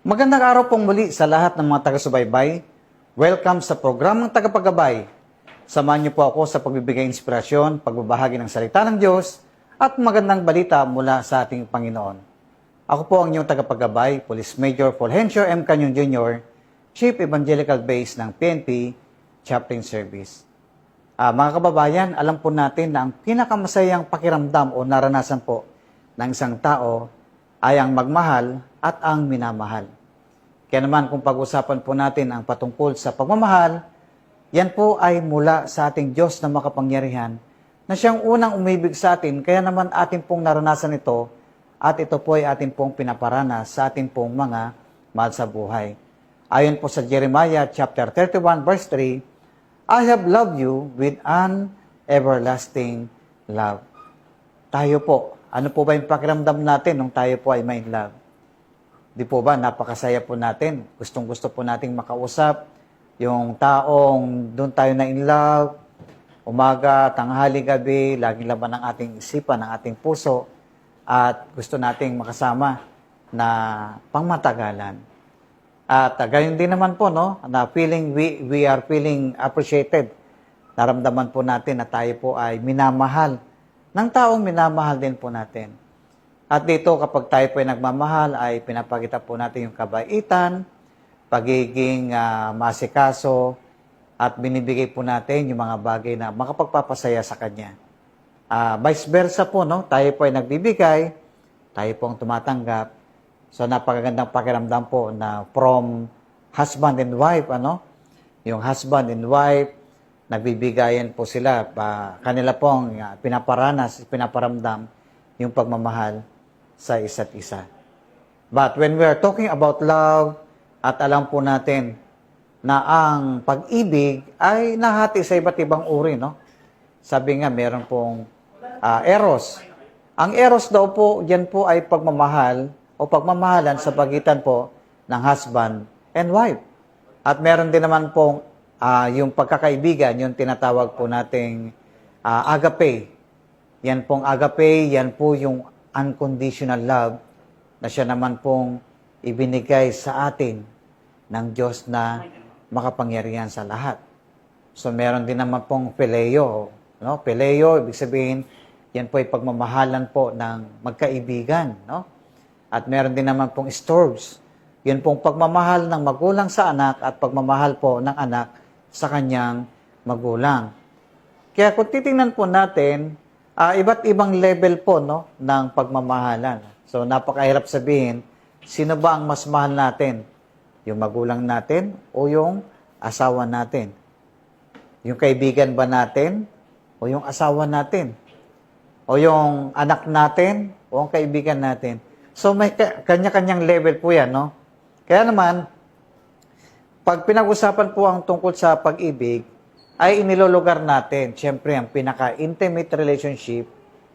Magandang araw pong muli sa lahat ng mga taga-subaybay. Welcome sa programang Tagapaggabay. Samahan niyo po ako sa pagbibigay inspirasyon, pagbabahagi ng salita ng Diyos, at magandang balita mula sa ating Panginoon. Ako po ang inyong tagapaggabay, Police Major Fulgencio M. Canyon Jr., Chief Evangelical Base ng PNP Chaplain Service. Mga kababayan, alam po natin na ang pinakamasayang pakiramdam o naranasan po ng isang tao ay ang magmahal at ang minamahal. Kaya naman kung pag-usapan po natin ang patungkol sa pagmamahal, yan po ay mula sa ating Diyos na makapangyarihan na siyang unang umibig sa atin, kaya naman atin pong naranasan ito at ito po ay atin pong pinaparanas sa atin pong mga mahal sa buhay. Ayon po sa Jeremiah chapter 31 verse 3, I have loved you with an everlasting love. Tayo po, ano po ba yung pakiramdam natin nung tayo po ay may love? Di po ba, napakasaya po natin. Gustong-gusto po nating makausap yung taong doon tayo na in love, umaga, tanghali, gabi, laging laban ng ating isipan, ng ating puso, at gusto nating makasama na pangmatagalan. At gayon din naman po, no, na feeling, we are feeling appreciated. Naramdaman po natin na tayo po ay minamahal ng taong minamahal din po natin. At dito, kapag tayo po ay nagmamahal, ay pinapakita po natin yung kabaitan, pagiging masikaso, at binibigay po natin yung mga bagay na makapagpapasaya sa Kanya. Vice versa po, no? Tayo po ay nagbibigay, tayo po ang tumatanggap. So, napakagandang pakiramdam po na from husband and wife, ano? Yung husband and wife, nagbibigayan po sila, kanila pong pinaparamdam yung pagmamahal sa isa't isa. But when we are talking about love, at alam po natin na ang pag-ibig ay nahati sa iba't ibang uri, no? Sabi nga, meron pong eros. Ang eros daw po, yan po ay pagmamahal o pagmamahalan sa pagitan po ng husband and wife. At meron din naman pong yung pagkakaibigan, yung tinatawag po nating agape. Yan pong agape, yan po yung unconditional love na siya naman pong ibinigay sa atin ng Diyos na makapangyarihan sa lahat. So, meron din naman pong phileo. No? Phileo, ibig sabihin, yan po ay pagmamahalan po ng magkaibigan. No? At meron din naman pong storge. Yan pong pagmamahal ng magulang sa anak at pagmamahal po ng anak sa kanyang magulang. Kaya kung titingnan po natin, iba't ibang level po, no, ng pagmamahalan. So, napakahirap sabihin, sino ba ang mas mahal natin? Yung magulang natin o yung asawa natin? Yung kaibigan ba natin o yung asawa natin? O yung anak natin o ang kaibigan natin? So, may kanya-kanyang level po yan, no? Kaya naman, pag pinag-usapan po ang tungkol sa pag-ibig, ay inilulugar natin, siyempre, ang pinaka-intimate relationship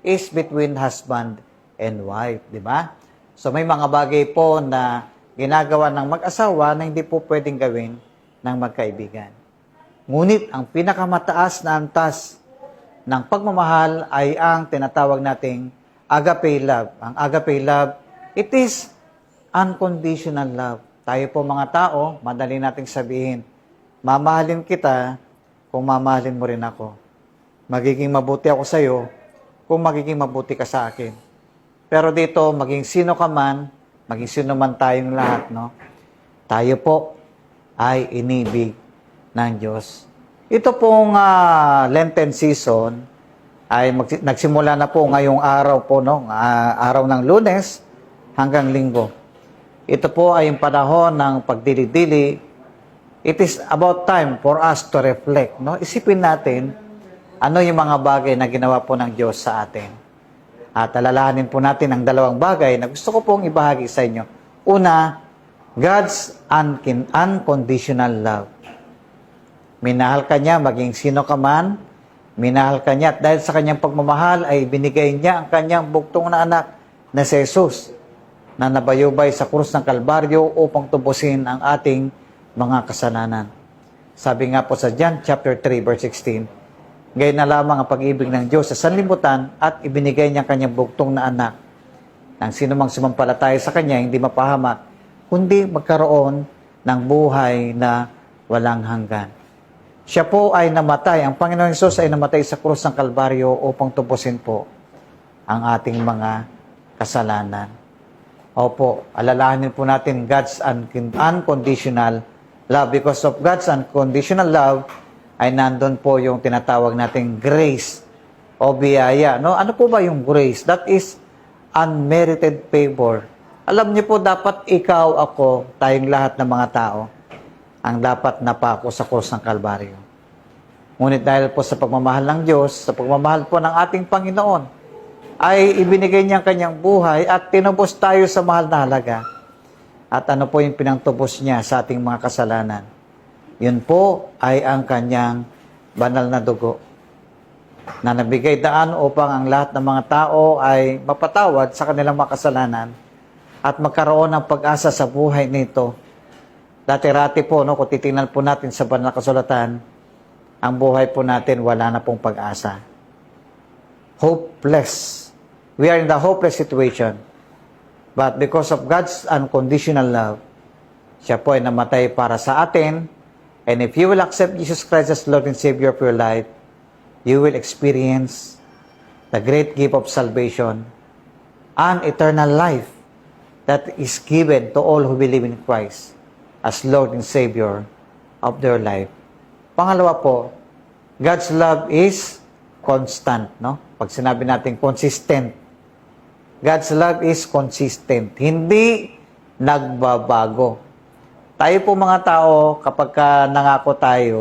is between husband and wife, di ba? So, may mga bagay po na ginagawa ng mag-asawa na hindi po pwedeng gawin ng magkaibigan. Ngunit, ang pinakamataas na antas ng pagmamahal ay ang tinatawag nating agape love. Ang agape love, it is unconditional love. Tayo po mga tao, madali nating sabihin, mamahalin kita kung mamahalin mo rin ako. Magiging mabuti ako sa iyo kung magiging mabuti ka sa akin. Pero dito, maging sino ka man, maging sino man tayong lahat, no? Tayo po ay inibig ng Diyos. Ito pong Lenten season ay nagsimula na po ngayong araw po, no? Araw ng Lunes hanggang Linggo. Ito po ay yung panahon ng pagdili-dili. It is about time for us to reflect. No? Isipin natin ano yung mga bagay na ginawa po ng Diyos sa atin. At alalahanin po natin ang dalawang bagay na gusto ko pong ibahagi sa inyo. Una, God's unconditional love. Minahal ka niya, maging sino ka man, minahal ka niya. At dahil sa kanyang pagmamahal ay binigay niya ang kanyang buktong na anak na si Jesus na nabayubay sa krus ng Kalbaryo upang tubusin ang ating mga kasalanan. Sabi nga po sa John chapter 3 verse 16, gayon na lamang ang pag-ibig ng Diyos sa sanlibutan at ibinigay niya kanyang buktong na anak. Nang sino mang sumampalataya sa kanya, hindi mapahamak, kundi magkaroon ng buhay na walang hanggan. Siya po ay namatay, ang Panginoon Hesus ay namatay sa krus ng Kalbaryo upang tubusin po ang ating mga kasalanan. Opo, alalahanin po natin God's unconditional love. Because of God's unconditional love, ay nandun po yung tinatawag nating grace o biyaya. No? Ano po ba yung grace? That is unmerited favor. Alam niyo po, dapat ikaw, ako, tayong lahat ng mga tao, ang dapat napako sa krus ng Kalbaryo. Ngunit dahil po sa pagmamahal ng Diyos, sa pagmamahal po ng ating Panginoon, ay ibinigay niya ang kanyang buhay at tinubos tayo sa mahal na halaga. At ano po yung pinangtubos niya sa ating mga kasalanan? Yun po ay ang kanyang banal na dugo na nabigay daan upang ang lahat ng mga tao ay mapatawad sa kanilang mga kasalanan at magkaroon ng pag-asa sa buhay nito. Dati-rati po, no, kung titingnan po natin sa banal na kasulatan, ang buhay po natin wala na pong pag-asa. Hopeless. We are in the hopeless situation. But because of God's unconditional love, siya po ay namatay para sa atin. And if you will accept Jesus Christ as Lord and Savior of your life, you will experience the great gift of salvation and eternal life that is given to all who believe in Christ as Lord and Savior of their life. Pangalawa po, God's love is constant, no? Pag sinabi natin consistent, God's love is consistent. Hindi nagbabago. Tayo po mga tao, kapag nangako tayo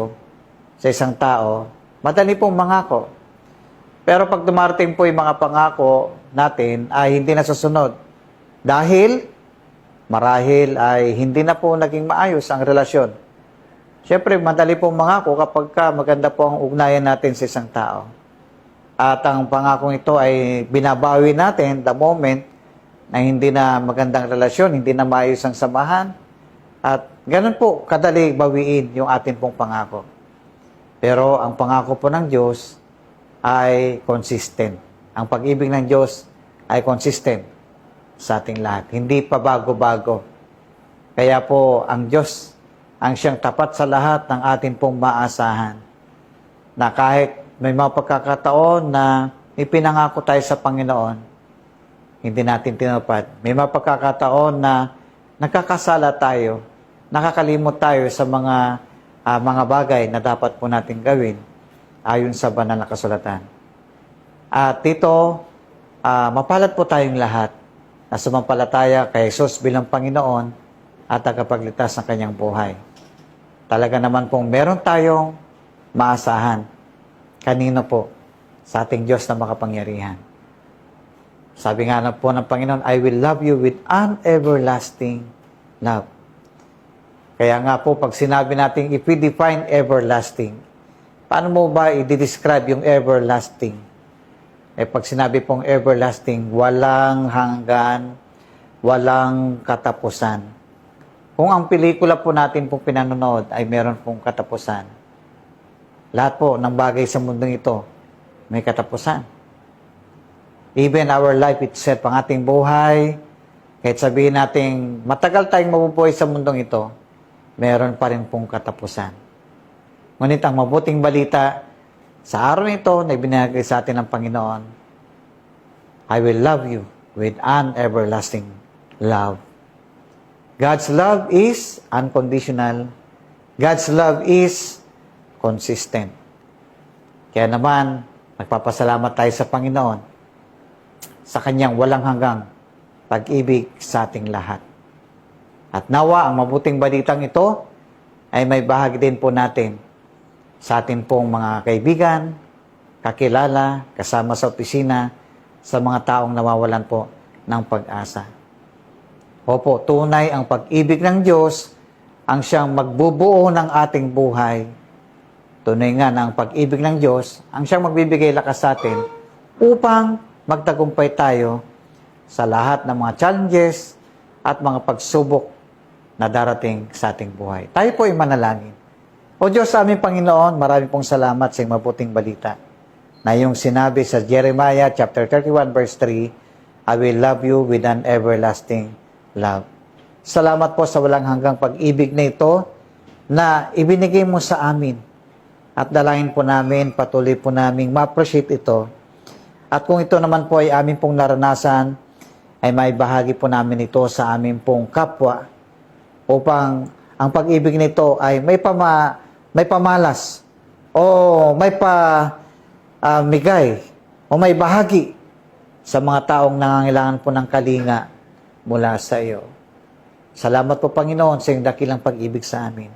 sa isang tao, madali pong mangako. Pero pag dumarating po yung mga pangako natin, ay hindi nasusunod. Dahil, marahil ay hindi na po naging maayos ang relasyon. Siyempre, madali pong mangako kapag maganda po ang ugnayan natin sa isang tao. At ang pangakong ito ay binabawi natin the moment na hindi na magandang relasyon, hindi na maayos ang samahan. At ganun po, kadali bawiin yung atin pong pangako. Pero ang pangako po ng Diyos ay consistent. Ang pag-ibig ng Diyos ay consistent sa ating lahat. Hindi pa bago-bago. Kaya po, ang Diyos ang siyang tapat sa lahat ng atin pong maasahan. Na kahit may mga pagkakataon na ipinangako tayo sa Panginoon, hindi natin tinupad. May mga pagkakataon na nakakasala tayo, nakakalimot tayo sa mga bagay na dapat po natin gawin ayon sa banal na kasulatan. At dito, mapalad po tayong lahat na sumampalataya kay Jesus bilang Panginoon at tagapagligtas ng kanyang buhay. Talaga naman pong meron tayong maasahan. Kanino po? Sa ating Diyos na makapangyarihan. Sabi nga na po ng Panginoon, I will love you with an everlasting love. Kaya nga po, pag sinabi natin, if we define everlasting, paano mo ba i-describe yung everlasting? Pag sinabi pong everlasting, walang hanggan, walang katapusan. Kung ang pelikula po natin pong pinanonood ay meron pong katapusan, lahat po ng bagay sa mundong ito may katapusan. Even our life itself, ang ating buhay, kahit sabihin natin matagal tayong mabubuhay sa mundong ito, meron pa rin pong katapusan. Ngunit ang mabuting balita, sa araw nito na ibinahagi sa atin ng Panginoon, I will love you with an everlasting love. God's love is unconditional. God's love is consistent. Kaya naman, nagpapasalamat tayo sa Panginoon sa kanyang walang hanggang pag-ibig sa ating lahat. At nawa, ang mabuting balitang ito ay may bahagi din po natin sa atin pong mga kaibigan, kakilala, kasama sa opisina, sa mga taong nawawalan po ng pag-asa. Opo, tunay ang pag-ibig ng Diyos ang siyang magbubuo ng ating buhay. Tunay nga na ang pag-ibig ng Diyos ang siyang magbibigay lakas sa atin upang magtagumpay tayo sa lahat ng mga challenges at mga pagsubok na darating sa ating buhay. Tayo po ay manalangin. O Diyos, sa aming Panginoon, marami pong salamat sa iyong mabuting balita na yung sinabi sa Jeremiah chapter 31 verse 3, I will love you with an everlasting love. Salamat po sa walang hanggang pag-ibig na ito na ibinigay mo sa amin. At dalangin po namin, patuloy po namin ma-appreciate ito. At kung ito naman po ay amin pong naranasan, ay may bahagi po namin ito sa amin pong kapwa upang ang pag-ibig nito ay may pamalas o may migay o may bahagi sa mga taong nangangailangan po ng kalinga mula sa iyo. Salamat po, Panginoon, sa iyong dakilang pag-ibig sa amin.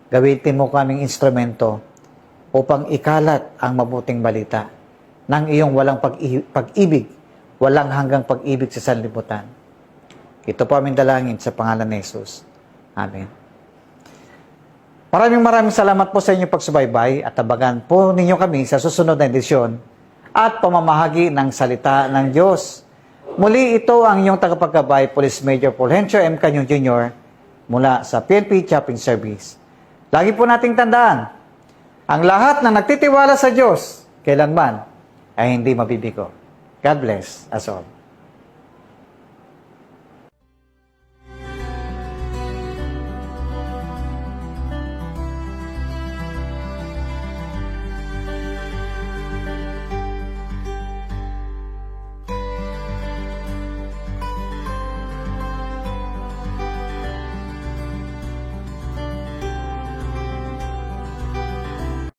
Gamitin mo kaming instrumento upang ikalat ang mabuting balita ng iyong walang pag-ibig, walang hanggang pag-ibig sa sanlibutan. Ito po aming dalangin sa pangalan ni Jesus. Amen. Maraming salamat po sa inyong pagsubaybay at tabagan po ninyo kami sa susunod na edisyon at pamamahagi ng salita ng Diyos. Muli ito ang inyong tagapagkabay, Police Major Fulgencio M. Canyon Jr. mula sa PNP Shopping Service. Lagi po nating tandaan, ang lahat na nagtitiwala sa Diyos, kailanman ay hindi mabibigo. God bless us all.